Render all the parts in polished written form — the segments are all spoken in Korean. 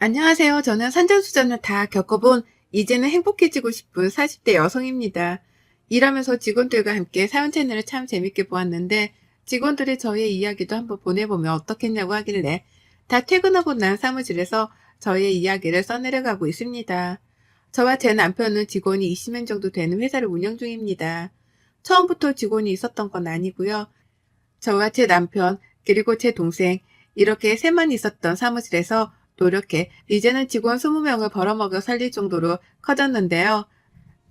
안녕하세요. 저는 산전수전을 다 겪어본 이제는 행복해지고 싶은 40대 여성입니다. 일하면서 직원들과 함께 사연 채널을 참 재밌게 보았는데 직원들이 저의 이야기도 한번 보내보면 어떻겠냐고 하길래 다 퇴근하고 난 사무실에서 저의 이야기를 써내려가고 있습니다. 저와 제 남편은 직원이 20명 정도 되는 회사를 운영 중입니다. 처음부터 직원이 있었던 건 아니고요. 저와 제 남편, 그리고 제 동생, 이렇게 셋만 있었던 사무실에서 노력해 이제는 직원 20명을 벌어먹여 살릴 정도로 커졌는데요.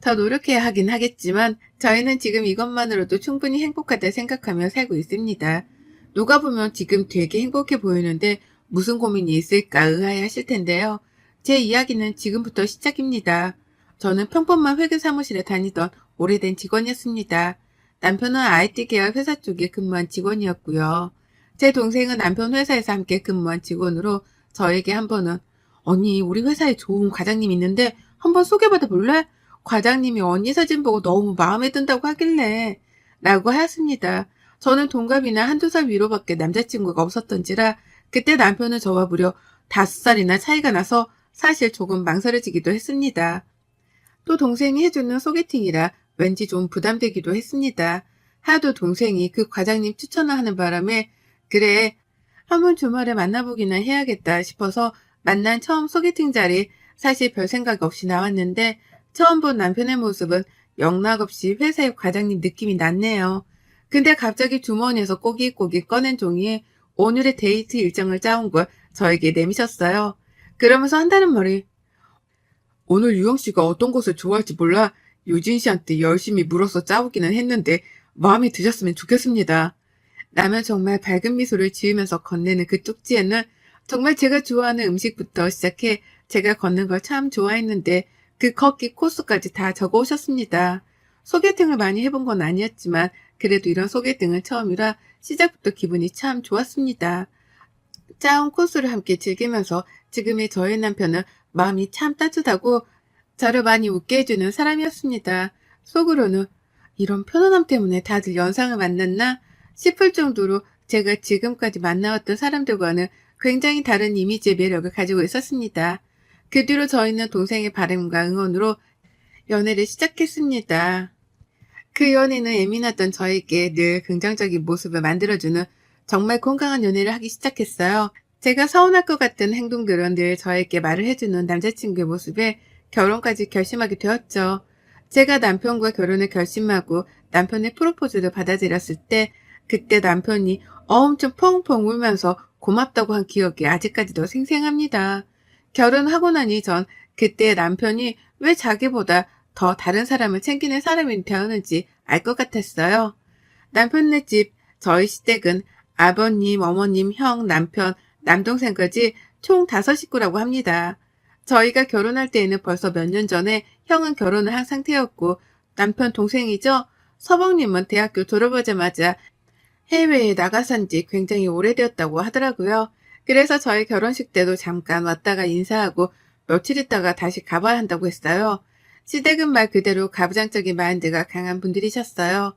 더 노력해야 하긴 하겠지만 저희는 지금 이것만으로도 충분히 행복하다 생각하며 살고 있습니다. 누가 보면 지금 되게 행복해 보이는데 무슨 고민이 있을까 의아해하실 텐데요. 제 이야기는 지금부터 시작입니다. 저는 평범한 회계 사무실에 다니던 오래된 직원이었습니다. 남편은 IT 계열 회사 쪽에 근무한 직원이었고요. 제 동생은 남편 회사에서 함께 근무한 직원으로 저에게 한 번은 언니 우리 회사에 좋은 과장님 있는데 한번 소개받아 볼래? 과장님이 언니 사진 보고 너무 마음에 든다고 하길래 라고 하였습니다. 저는 동갑이나 한두 살 위로밖에 남자친구가 없었던지라 그때 남편은 저와 무려 5살이나 차이가 나서 사실 조금 망설여지기도 했습니다. 또 동생이 해주는 소개팅이라 왠지 좀 부담되기도 했습니다. 하도 동생이 그 과장님 추천을 하는 바람에 그래 한번 주말에 만나보기나 해야겠다 싶어서 만난 처음 소개팅 자리 사실 별 생각 없이 나왔는데 처음 본 남편의 모습은 영락없이 회사의 과장님 느낌이 났네요. 근데 갑자기 주머니에서 꼬깃꼬깃 꺼낸 종이에 오늘의 데이트 일정을 짜온 걸 저에게 내미셨어요. 그러면서 한다는 말이 오늘 유영 씨가 어떤 것을 좋아할지 몰라 유진 씨한테 열심히 물어서 짜오기는 했는데 마음에 드셨으면 좋겠습니다. 라면 정말 밝은 미소를 지으면서 건네는 그 쪽지에는 정말 제가 좋아하는 음식부터 시작해 제가 걷는 걸 참 좋아했는데 그 걷기 코스까지 다 적어 오셨습니다. 소개팅을 많이 해본 건 아니었지만 그래도 이런 소개팅은 처음이라 시작부터 기분이 참 좋았습니다. 짜온 코스를 함께 즐기면서 지금의 저의 남편은 마음이 참 따뜻하고 저를 많이 웃게 해주는 사람이었습니다. 속으로는 이런 편안함 때문에 다들 연상을 만났나 싶을 정도로 제가 지금까지 만나왔던 사람들과는 굉장히 다른 이미지의 매력을 가지고 있었습니다. 그 뒤로 저희는 동생의 바람과 응원으로 연애를 시작했습니다. 그 연애는 예민했던 저에게 늘 긍정적인 모습을 만들어주는 정말 건강한 연애를 하기 시작했어요. 제가 서운할 것 같은 행동들은 늘 저에게 말을 해주는 남자친구의 모습에 결혼까지 결심하게 되었죠. 제가 남편과 결혼을 결심하고 남편의 프로포즈를 받아들였을 때 그때 남편이 엄청 펑펑 울면서 고맙다고 한 기억이 아직까지도 생생합니다. 결혼하고 나니 전 그때 남편이 왜 자기보다 더 다른 사람을 챙기는 사람이 되었는지 알 것 같았어요. 남편네 집, 저희 시댁은 아버님, 어머님, 형, 남편, 남동생까지 총 5식구라고 합니다. 저희가 결혼할 때에는 벌써 몇 년 전에 형은 결혼을 한 상태였고 남편 동생이죠. 서방님은 대학교 졸업하자마자 해외에 나가 산 지 굉장히 오래되었다고 하더라고요. 그래서 저희 결혼식 때도 잠깐 왔다가 인사하고 며칠 있다가 다시 가봐야 한다고 했어요. 시댁은 말 그대로 가부장적인 마인드가 강한 분들이셨어요.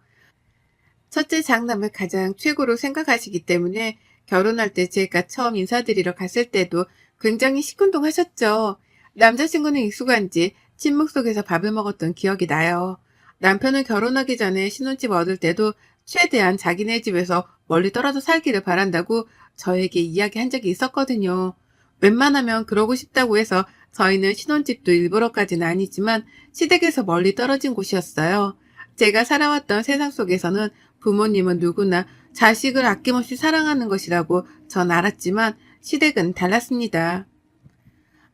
첫째 장남을 가장 최고로 생각하시기 때문에 결혼할 때 제가 처음 인사드리러 갔을 때도 굉장히 시큰둥하셨죠. 남자친구는 익숙한지 침묵 속에서 밥을 먹었던 기억이 나요. 남편은 결혼하기 전에 신혼집 얻을 때도 최대한 자기네 집에서 멀리 떨어져 살기를 바란다고 저에게 이야기한 적이 있었거든요. 웬만하면 그러고 싶다고 해서 저희는 신혼집도 일부러까지는 아니지만 시댁에서 멀리 떨어진 곳이었어요. 제가 살아왔던 세상 속에서는 부모님은 누구나 자식을 아낌없이 사랑하는 것이라고 전 알았지만 시댁은 달랐습니다.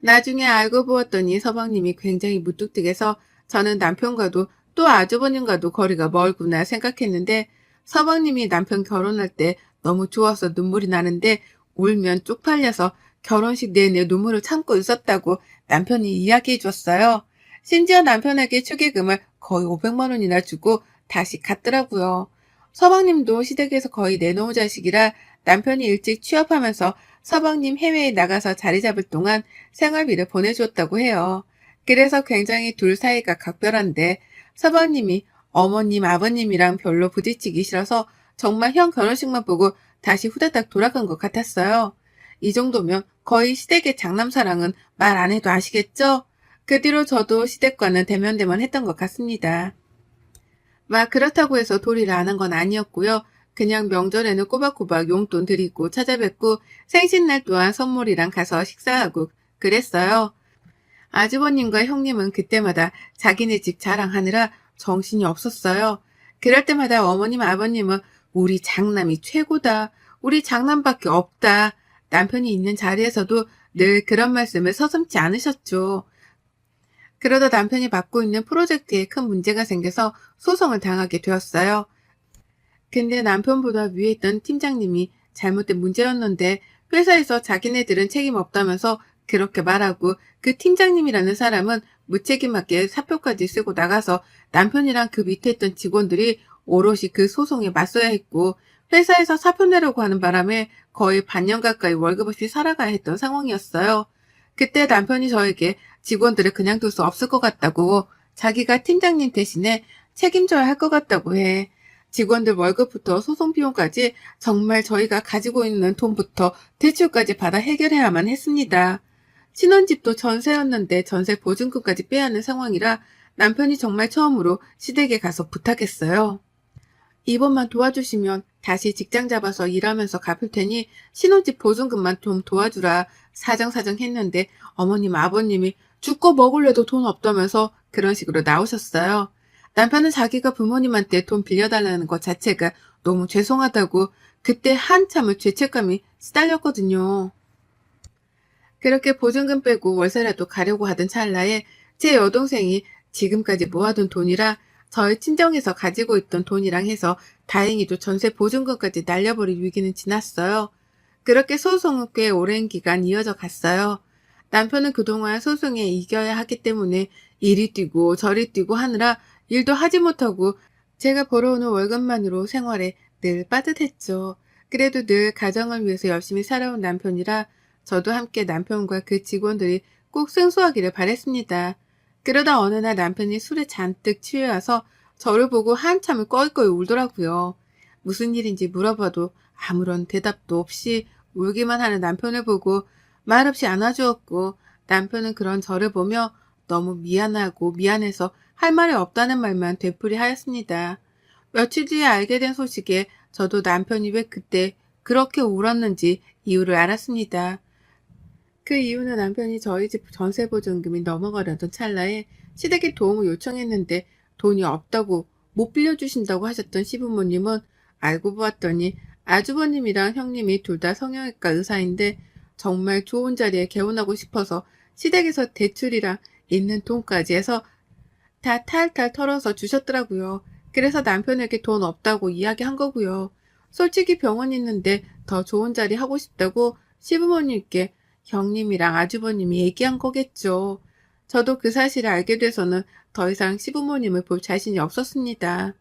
나중에 알고 보았더니 서방님이 굉장히 무뚝뚝해서 저는 남편과도 또 아주버님과도 거리가 멀구나 생각했는데 서방님이 남편 결혼할 때 너무 좋아서 눈물이 나는데 울면 쪽팔려서 결혼식 내내 눈물을 참고 있었다고 남편이 이야기해 줬어요. 심지어 남편에게 축의금을 거의 500만 원이나 주고 다시 갔더라고요. 서방님도 시댁에서 거의 내놓은 자식이라 남편이 일찍 취업하면서 서방님 해외에 나가서 자리 잡을 동안 생활비를 보내주었다고 해요. 그래서 굉장히 둘 사이가 각별한데 서방님이 어머님, 아버님이랑 별로 부딪히기 싫어서 정말 형 결혼식만 보고 다시 후다닥 돌아간 것 같았어요. 이 정도면 거의 시댁의 장남사랑은 말 안 해도 아시겠죠? 그 뒤로 저도 시댁과는 대면대면 했던 것 같습니다. 막 그렇다고 해서 도리를 안 한 건 아니었고요. 그냥 명절에는 꼬박꼬박 용돈 드리고 찾아뵙고 생신날 또한 선물이랑 가서 식사하고 그랬어요. 아주버님과 형님은 그때마다 자기네 집 자랑하느라 정신이 없었어요. 그럴 때마다 어머님, 아버님은 우리 장남이 최고다. 우리 장남밖에 없다. 남편이 있는 자리에서도 늘 그런 말씀을 서슴지 않으셨죠. 그러다 남편이 맡고 있는 프로젝트에 큰 문제가 생겨서 소송을 당하게 되었어요. 근데 남편보다 위에 있던 팀장님이 잘못된 문제였는데 회사에서 자기네들은 책임 없다면서 그렇게 말하고 그 팀장님이라는 사람은 무책임하게 사표까지 쓰고 나가서 남편이랑 그 밑에 있던 직원들이 오롯이 그 소송에 맞서야 했고 회사에서 사표 내려고 하는 바람에 거의 반년 가까이 월급 없이 살아가야 했던 상황이었어요. 그때 남편이 저에게 직원들을 그냥 둘 수 없을 것 같다고 자기가 팀장님 대신에 책임져야 할 것 같다고 해. 직원들 월급부터 소송 비용까지 정말 저희가 가지고 있는 돈부터 대출까지 받아 해결해야만 했습니다. 신혼집도 전세였는데 전세 보증금까지 빼야 하는 상황이라 남편이 정말 처음으로 시댁에 가서 부탁했어요. 이번만 도와주시면 다시 직장 잡아서 일하면서 갚을 테니 신혼집 보증금만 좀 도와주라 사정사정 했는데 어머님 아버님이 죽고 먹을래도 돈 없다면서 그런 식으로 나오셨어요. 남편은 자기가 부모님한테 돈 빌려달라는 것 자체가 너무 죄송하다고 그때 한참을 죄책감이 시달렸거든요. 그렇게 보증금 빼고 월세라도 가려고 하던 찰나에 제 여동생이 지금까지 모아둔 돈이라 저희 친정에서 가지고 있던 돈이랑 해서 다행히도 전세 보증금까지 날려버릴 위기는 지났어요. 그렇게 소송은 꽤 오랜 기간 이어져 갔어요. 남편은 그동안 소송에 이겨야 하기 때문에 이리 뛰고 저리 뛰고 하느라 일도 하지 못하고 제가 벌어오는 월급만으로 생활에 늘 빠듯했죠. 그래도 늘 가정을 위해서 열심히 살아온 남편이라 저도 함께 남편과 그 직원들이 꼭 승소하기를 바랬습니다. 그러다 어느 날 남편이 술에 잔뜩 취해와서 저를 보고 한참을 꺼이꺼이 울더라고요. 무슨 일인지 물어봐도 아무런 대답도 없이 울기만 하는 남편을 보고 말없이 안아주었고 남편은 그런 저를 보며 너무 미안하고 미안해서 할 말이 없다는 말만 되풀이하였습니다. 며칠 뒤에 알게 된 소식에 저도 남편이 왜 그때 그렇게 울었는지 이유를 알았습니다. 그 이유는 남편이 저희 집 전세보증금이 넘어가려던 찰나에 시댁에 도움을 요청했는데 돈이 없다고 못 빌려주신다고 하셨던 시부모님은 알고 보았더니 아주버님이랑 형님이 둘 다 성형외과 의사인데 정말 좋은 자리에 개원하고 싶어서 시댁에서 대출이랑 있는 돈까지 해서 다 탈탈 털어서 주셨더라고요. 그래서 남편에게 돈 없다고 이야기한 거고요. 솔직히 병원 있는데 더 좋은 자리 하고 싶다고 시부모님께 형님이랑 아주버님이 얘기한 거겠죠. 저도 그 사실을 알게 돼서는 더 이상 시부모님을 볼 자신이 없었습니다.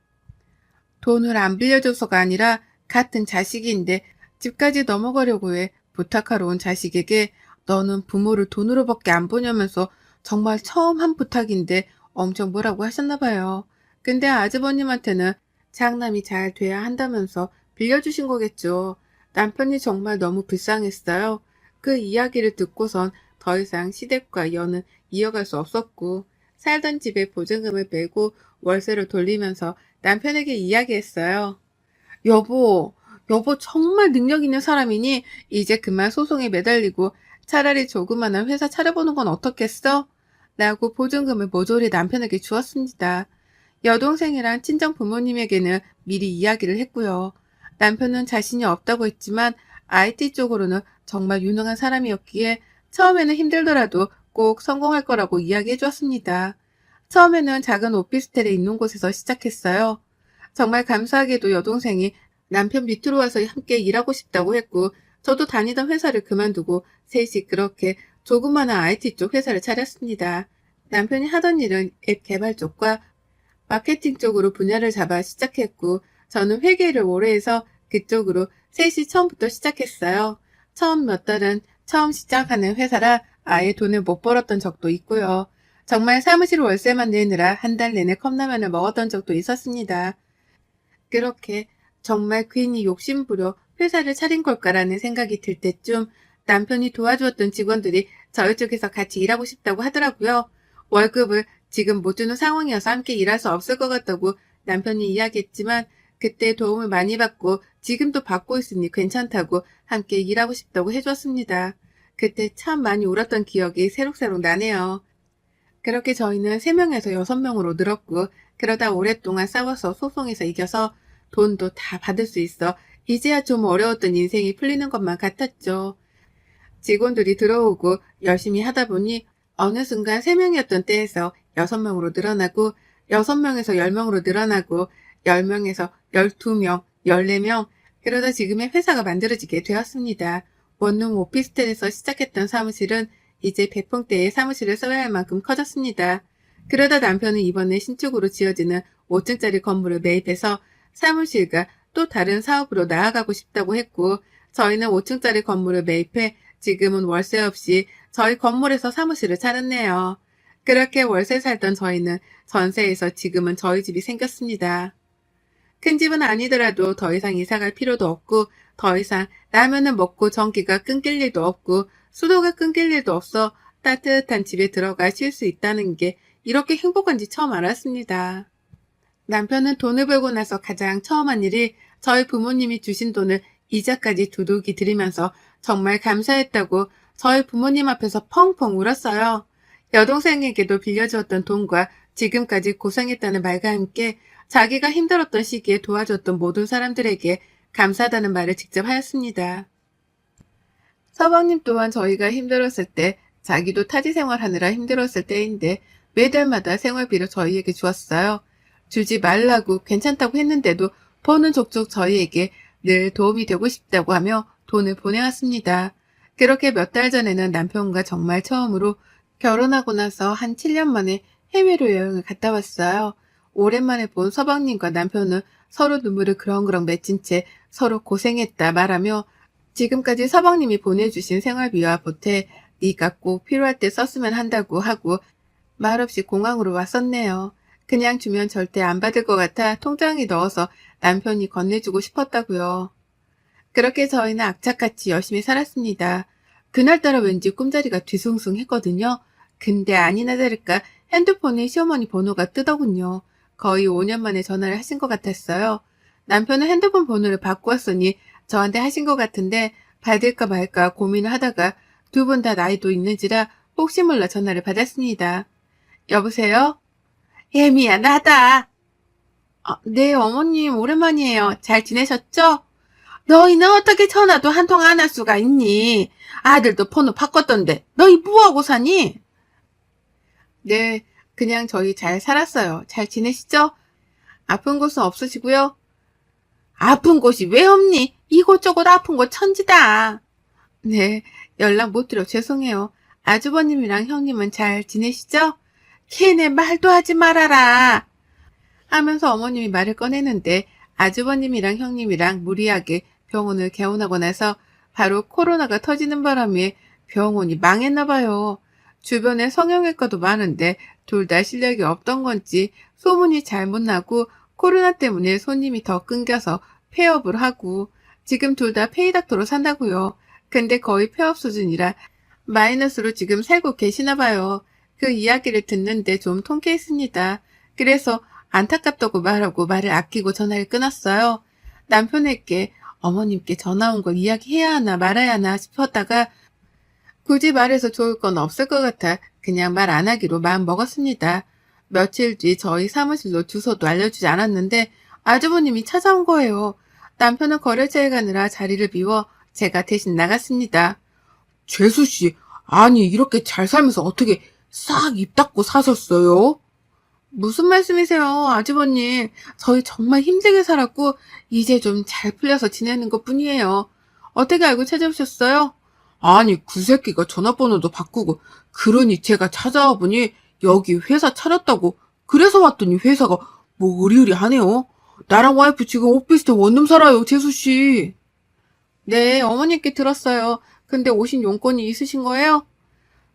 돈을 안 빌려줘서가 아니라 같은 자식인데 집까지 넘어가려고 해 부탁하러 온 자식에게 너는 부모를 돈으로밖에 안 보냐면서 정말 처음 한 부탁인데 엄청 뭐라고 하셨나 봐요. 근데 아주버님한테는 장남이 잘 돼야 한다면서 빌려주신 거겠죠. 남편이 정말 너무 불쌍했어요. 그 이야기를 듣고선 더 이상 시댁과 연은 이어갈 수 없었고 살던 집에 보증금을 빼고 월세를 돌리면서 남편에게 이야기했어요. 여보 정말 능력 있는 사람이니 이제 그만 소송에 매달리고 차라리 조그마한 회사 차려보는 건 어떻겠어? 라고 보증금을 모조리 남편에게 주었습니다. 여동생이랑 친정 부모님에게는 미리 이야기를 했고요. 남편은 자신이 없다고 했지만 IT 쪽으로는 정말 유능한 사람이었기에 처음에는 힘들더라도 꼭 성공할 거라고 이야기해 주었습니다. 처음에는 작은 오피스텔에 있는 곳에서 시작했어요. 정말 감사하게도 여동생이 남편 밑으로 와서 함께 일하고 싶다고 했고 저도 다니던 회사를 그만두고 셋이 그렇게 조그마한 IT 쪽 회사를 차렸습니다. 남편이 하던 일은 앱 개발 쪽과 마케팅 쪽으로 분야를 잡아 시작했고 저는 회계를 오래 해서 그쪽으로 셋이 처음부터 시작했어요. 처음 몇 달은 처음 시작하는 회사라 아예 돈을 못 벌었던 적도 있고요. 정말 사무실 월세만 내느라 한 달 내내 컵라면을 먹었던 적도 있었습니다. 그렇게 정말 괜히 욕심부려 회사를 차린 걸까라는 생각이 들 때쯤 남편이 도와주었던 직원들이 저희 쪽에서 같이 일하고 싶다고 하더라고요. 월급을 지금 못 주는 상황이어서 함께 일할 수 없을 것 같다고 남편이 이야기했지만 그때 도움을 많이 받고 지금도 받고 있으니 괜찮다고 함께 일하고 싶다고 해줬습니다. 그때 참 많이 울었던 기억이 새록새록 나네요. 그렇게 저희는 3명에서 6명으로 늘었고 그러다 오랫동안 싸워서 소송에서 이겨서 돈도 다 받을 수 있어 이제야 좀 어려웠던 인생이 풀리는 것만 같았죠. 직원들이 들어오고 열심히 하다 보니 어느 순간 3명이었던 때에서 6명으로 늘어나고 6명에서 10명으로 늘어나고 10명에서 12명, 14명 그러다 지금의 회사가 만들어지게 되었습니다. 원룸 오피스텔에서 시작했던 사무실은 이제 백평대의 사무실을 써야 할 만큼 커졌습니다. 그러다 남편은 이번에 신축으로 지어지는 5층짜리 건물을 매입해서 사무실과 또 다른 사업으로 나아가고 싶다고 했고 저희는 5층짜리 건물을 매입해 지금은 월세 없이 저희 건물에서 사무실을 차렸네요. 그렇게 월세 살던 저희는 전세에서 지금은 저희 집이 생겼습니다. 큰 집은 아니더라도 더 이상 이사갈 필요도 없고 더 이상 라면을 먹고 전기가 끊길 일도 없고 수도가 끊길 일도 없어 따뜻한 집에 들어가 쉴 수 있다는 게 이렇게 행복한지 처음 알았습니다. 남편은 돈을 벌고 나서 가장 처음 한 일이 저희 부모님이 주신 돈을 이자까지 두둑이 드리면서 정말 감사했다고 저희 부모님 앞에서 펑펑 울었어요. 여동생에게도 빌려주었던 돈과 지금까지 고생했다는 말과 함께 자기가 힘들었던 시기에 도와줬던 모든 사람들에게 감사하다는 말을 직접 하였습니다. 서방님 또한 저희가 힘들었을 때 자기도 타지 생활하느라 힘들었을 때인데 매달마다 생활비를 저희에게 주었어요. 주지 말라고 괜찮다고 했는데도 버는 족족 저희에게 늘 도움이 되고 싶다고 하며 돈을 보내왔습니다. 그렇게 몇 달 전에는 남편과 정말 처음으로 결혼하고 나서 한 7년 만에 해외로 여행을 갔다 왔어요. 오랜만에 본 서방님과 남편은 서로 눈물을 그렁그렁 맺힌 채 서로 고생했다 말하며 지금까지 서방님이 보내주신 생활비와 보태 네가 꼭 필요할 때 썼으면 한다고 하고 말없이 공항으로 왔었네요. 그냥 주면 절대 안 받을 것 같아 통장에 넣어서 남편이 건네주고 싶었다고요. 그렇게 저희는 악착같이 열심히 살았습니다. 그날따라 왠지 꿈자리가 뒤숭숭했거든요. 근데 아니나 다를까 핸드폰에 시어머니 번호가 뜨더군요. 거의 5년 만에 전화를 하신 것 같았어요. 남편은 핸드폰 번호를 바꾸었으니 저한테 하신 것 같은데 받을까 말까 고민을 하다가 두 분 다 나이도 있는지라 혹시 몰라 전화를 받았습니다. 여보세요? 예, 미안하다. 네, 어머님 오랜만이에요. 잘 지내셨죠? 너희는 어떻게 전화도 한 통 안 할 수가 있니? 아들도 번호 바꿨던데 너희 뭐하고 사니? 네, 그냥 저희 잘 살았어요. 잘 지내시죠? 아픈 곳은 없으시고요. 아픈 곳이 왜 없니? 이곳저곳 아픈 곳 천지다. 네, 연락 못 드려 죄송해요. 아주버님이랑 형님은 잘 지내시죠? 걔네 말도 하지 말아라. 하면서 어머님이 말을 꺼내는데 아주버님이랑 형님이랑 무리하게 병원을 개원하고 나서 바로 코로나가 터지는 바람에 병원이 망했나 봐요. 주변에 성형외과도 많은데 둘 다 실력이 없던 건지 소문이 잘못 나고 코로나 때문에 손님이 더 끊겨서 폐업을 하고 지금 둘 다 페이닥터로 산다고요. 근데 거의 폐업 수준이라 마이너스로 지금 살고 계시나 봐요. 그 이야기를 듣는데 좀 통쾌했습니다. 그래서 안타깝다고 말하고 말을 아끼고 전화를 끊었어요. 남편에게 어머님께 전화 온 걸 이야기해야 하나 말아야 하나 싶었다가 굳이 말해서 좋을 건 없을 것 같아 그냥 말 안 하기로 마음 먹었습니다. 며칠 뒤 저희 사무실로 주소도 알려주지 않았는데 아주버님이 찾아온 거예요. 남편은 거래처에 가느라 자리를 비워 제가 대신 나갔습니다. 재수씨, 아니 이렇게 잘 살면서 어떻게 싹 입 닫고 사셨어요? 무슨 말씀이세요, 아주버님. 저희 정말 힘들게 살았고 이제 좀 잘 풀려서 지내는 것뿐이에요. 어떻게 알고 찾아오셨어요? 아니 그 새끼가 전화번호도 바꾸고 그러니 제가 찾아와 보니 여기 회사 차렸다고 그래서 왔더니 회사가 뭐 으리으리하네요. 나랑 와이프 지금 오피스텔 원룸 살아요, 재수씨. 네, 어머님께 들었어요. 근데 오신 용건이 있으신 거예요?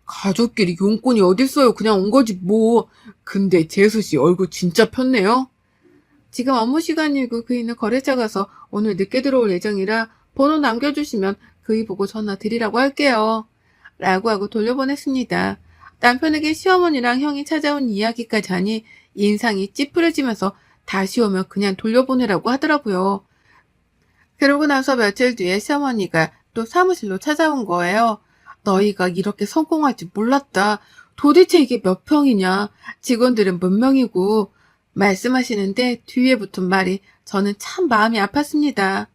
가족끼리 용건이 어딨어요. 그냥 온 거지 뭐. 근데 재수씨 얼굴 진짜 폈네요. 지금 업무 시간이고 그이는 거래처 가서 오늘 늦게 들어올 예정이라 번호 남겨주시면 그이 보고 전화 드리라고 할게요. 라고 하고 돌려보냈습니다. 남편에게 시어머니랑 형이 찾아온 이야기까지 하니 인상이 찌푸려지면서 다시 오면 그냥 돌려보내라고 하더라고요. 그러고 나서 며칠 뒤에 시어머니가 또 사무실로 찾아온 거예요. 너희가 이렇게 성공할 줄 몰랐다. 도대체 이게 몇 평이냐? 직원들은 몇 명이고? 말씀하시는데 뒤에 붙은 말이 저는 참 마음이 아팠습니다.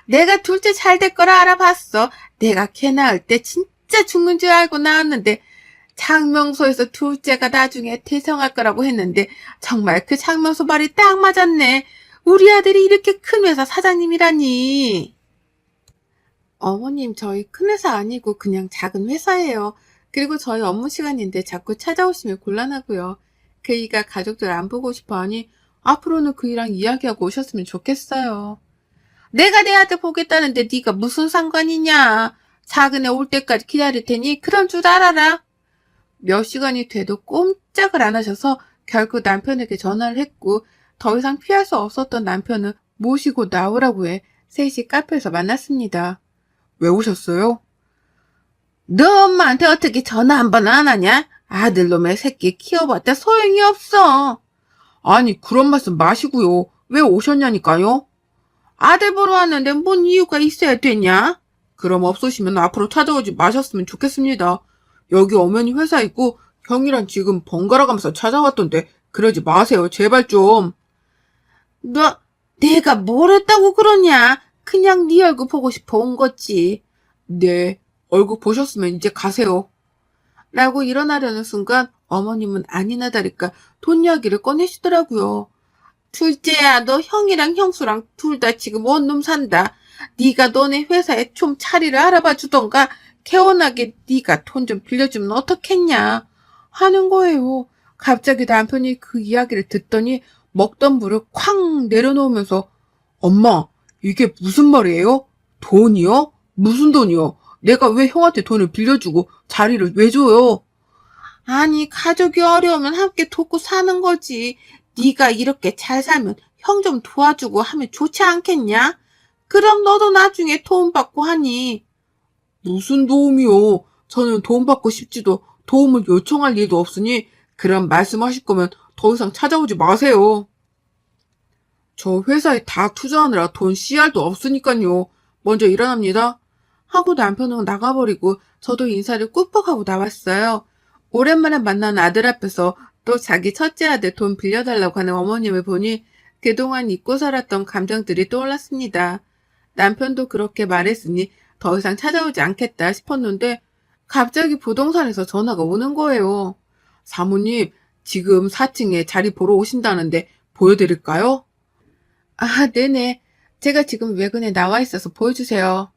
내가 둘째 잘 될 거라 알아봤어. 내가 걔 낳을 때 진짜 죽는 줄 알고 낳았는데 장명소에서 둘째가 나중에 태생할 거라고 했는데 정말 그 장명소 말이 딱 맞았네. 우리 아들이 이렇게 큰 회사 사장님이라니. 어머님, 저희 큰 회사 아니고 그냥 작은 회사예요. 그리고 저희 업무 시간인데 자꾸 찾아오시면 곤란하고요. 그이가 가족들 안 보고 싶어 하니 앞으로는 그이랑 이야기하고 오셨으면 좋겠어요. 내가 내 아들 보겠다는데 네가 무슨 상관이냐. 작은 애 올 때까지 기다릴 테니 그런 줄 알아라. 몇 시간이 돼도 꼼짝을 안 하셔서 결국 남편에게 전화를 했고 더 이상 피할 수 없었던 남편은 모시고 나오라고 해 셋이 카페에서 만났습니다. 왜 오셨어요? 너 엄마한테 어떻게 전화 한 번 안 하냐? 아들놈의 새끼 키워봤자 소용이 없어. 아니 그런 말씀 마시고요. 왜 오셨냐니까요? 아들 보러 왔는데 뭔 이유가 있어야 되냐? 그럼 없으시면 앞으로 찾아오지 마셨으면 좋겠습니다. 여기 엄연히 회사 있고 형이랑 지금 번갈아 가면서 찾아왔던데 그러지 마세요. 제발 좀. 내가 뭘 했다고 그러냐? 그냥 네 얼굴 보고 싶어 온 거지. 네, 얼굴 보셨으면 이제 가세요. 라고 일어나려는 순간 어머님은 아니나 다를까 돈 이야기를 꺼내시더라고요. 둘째야, 너 형이랑 형수랑 둘 다 지금 원룸 산다. 네가 너네 회사에 좀 자리를 알아봐 주던가 개원하게 네가 돈 좀 빌려주면 어떻겠냐 하는 거예요. 갑자기 남편이 그 이야기를 듣더니 먹던 물을 쾅 내려놓으면서 엄마, 이게 무슨 말이에요? 돈이요? 무슨 돈이요? 내가 왜 형한테 돈을 빌려주고 자리를 왜 줘요? 아니, 가족이 어려우면 함께 돕고 사는 거지. 네가 이렇게 잘 살면 형 좀 도와주고 하면 좋지 않겠냐? 그럼 너도 나중에 도움받고 하니. 무슨 도움이요? 저는 도움받고 싶지도 도움을 요청할 일도 없으니 그런 말씀하실 거면 더 이상 찾아오지 마세요. 저 회사에 다 투자하느라 돈 CR도 없으니까요. 먼저 일어납니다. 하고 남편은 나가버리고 저도 인사를 꾹꾹 하고 나왔어요. 오랜만에 만난 아들 앞에서 또 자기 첫째 아들 돈 빌려달라고 하는 어머님을 보니 그동안 잊고 살았던 감정들이 떠올랐습니다. 남편도 그렇게 말했으니 더 이상 찾아오지 않겠다 싶었는데 갑자기 부동산에서 전화가 오는 거예요. 사모님, 지금 4층에 자리 보러 오신다는데 보여드릴까요? 아, 네네. 제가 지금 외근에 나와 있어서 보여주세요.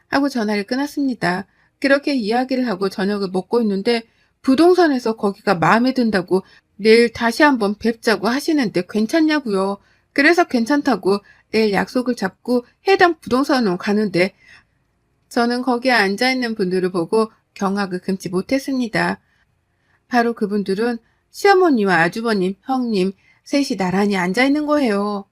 하고 전화를 끊었습니다. 그렇게 이야기를 하고 저녁을 먹고 있는데 부동산에서 거기가 마음에 든다고 내일 다시 한번 뵙자고 하시는데 괜찮냐고요. 그래서 괜찮다고 내일 약속을 잡고 해당 부동산으로 가는데 저는 거기에 앉아있는 분들을 보고 경악을 금치 못했습니다. 바로 그분들은 시어머니와 아주버님, 형님 셋이 나란히 앉아있는 거예요.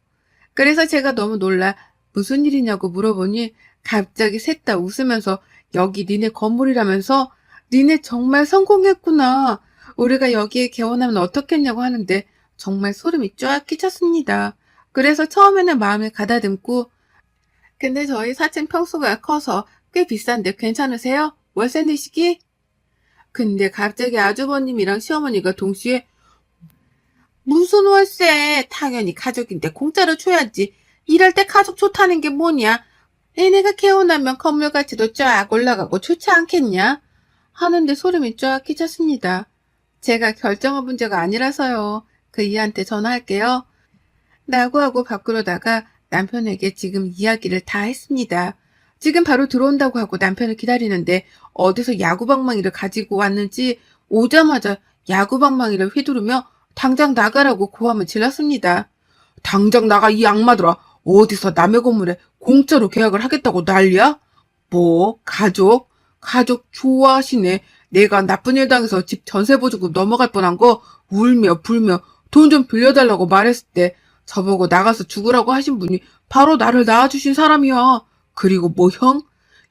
그래서 제가 너무 놀라 무슨 일이냐고 물어보니 갑자기 셋 다 웃으면서 여기 니네 건물이라면서 니네 정말 성공했구나. 우리가 여기에 개원하면 어떻겠냐고 하는데 정말 소름이 쫙 끼쳤습니다. 그래서 처음에는 마음을 가다듬고 근데 저희 4층 평수가 커서 꽤 비싼데 괜찮으세요? 월세 내시기? 근데 갑자기 아주버님이랑 시어머니가 동시에 무슨 월세? 당연히 가족인데 공짜로 줘야지. 일할 때 가족 좋다는 게 뭐냐? 얘네가 개원하면 건물 가치도 쫙 올라가고 좋지 않겠냐? 하는데 소름이 쫙 끼쳤습니다. 제가 결정한 문제가 아니라서요. 그 이한테 전화할게요. 라고 하고 밖으로 나가 남편에게 지금 이야기를 다 했습니다. 지금 바로 들어온다고 하고 남편을 기다리는데 어디서 야구방망이를 가지고 왔는지 오자마자 야구방망이를 휘두르며 당장 나가라고 고함을 질렀습니다. 당장 나가 이 악마들아. 어디서 남의 건물에 공짜로 계약을 하겠다고 난리야? 뭐 가족 좋아하시네. 내가 나쁜 일 당해서 집 전세보증금 넘어갈 뻔한 거 울며 불며 돈 좀 빌려달라고 말했을 때 저보고 나가서 죽으라고 하신 분이 바로 나를 낳아주신 사람이야. 그리고 뭐 형?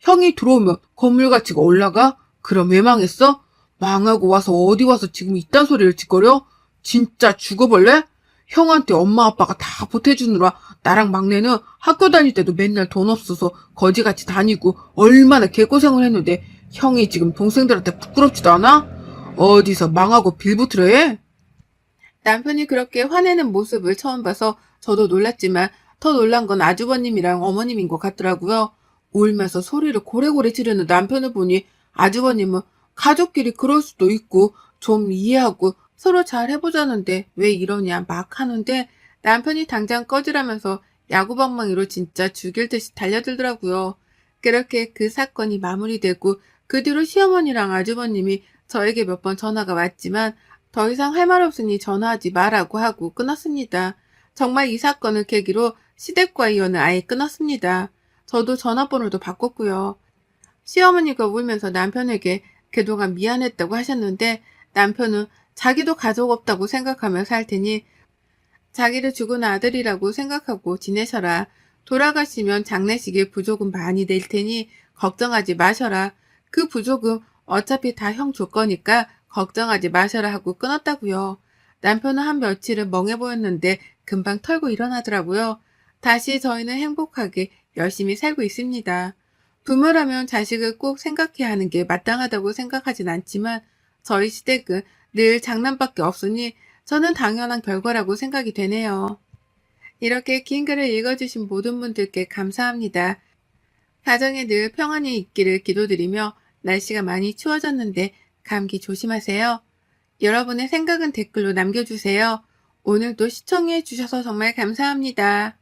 형이 들어오면 건물 가치가 올라가? 그럼 왜 망했어? 망하고 와서 어디 와서 지금 이딴 소리를 짓거려? 진짜 죽어볼래? 형한테 엄마 아빠가 다 보태주느라 나랑 막내는 학교 다닐 때도 맨날 돈 없어서 거지같이 다니고 얼마나 개고생을 했는데 형이 지금 동생들한테 부끄럽지도 않아? 어디서 망하고 빌붙으려 해? 남편이 그렇게 화내는 모습을 처음 봐서 저도 놀랐지만 더 놀란 건 아주버님이랑 어머님인 것 같더라고요. 울면서 소리를 고래고래 지르는 남편을 보니 아주버님은 가족끼리 그럴 수도 있고 좀 이해하고 서로 잘 해보자는데 왜 이러냐 막 하는데 남편이 당장 꺼지라면서 야구방망이로 진짜 죽일 듯이 달려들더라고요. 그렇게 그 사건이 마무리되고 그 뒤로 시어머니랑 아주버님이 저에게 몇 번 전화가 왔지만 더 이상 할 말 없으니 전화하지 말라고 하고 끊었습니다. 정말 이 사건을 계기로 시댁과의 연을 아예 끊었습니다. 저도 전화번호도 바꿨고요. 시어머니가 울면서 남편에게 그동안 미안했다고 하셨는데 남편은 자기도 가족 없다고 생각하며 살 테니 자기를 죽은 아들이라고 생각하고 지내셔라. 돌아가시면 장례식에 부조금 많이 낼 테니 걱정하지 마셔라. 그 부조금 어차피 다 형 줄 거니까 걱정하지 마셔라 하고 끊었다고요. 남편은 한 며칠은 멍해 보였는데 금방 털고 일어나더라고요. 다시 저희는 행복하게 열심히 살고 있습니다. 부모라면 자식을 꼭 생각해야 하는 게 마땅하다고 생각하진 않지만 저희 시댁은 늘 장난밖에 없으니 저는 당연한 결과라고 생각이 되네요. 이렇게 긴 글을 읽어주신 모든 분들께 감사합니다. 가정에 늘 평안이 있기를 기도드리며 날씨가 많이 추워졌는데 감기 조심하세요. 여러분의 생각은 댓글로 남겨주세요. 오늘도 시청해 주셔서 정말 감사합니다.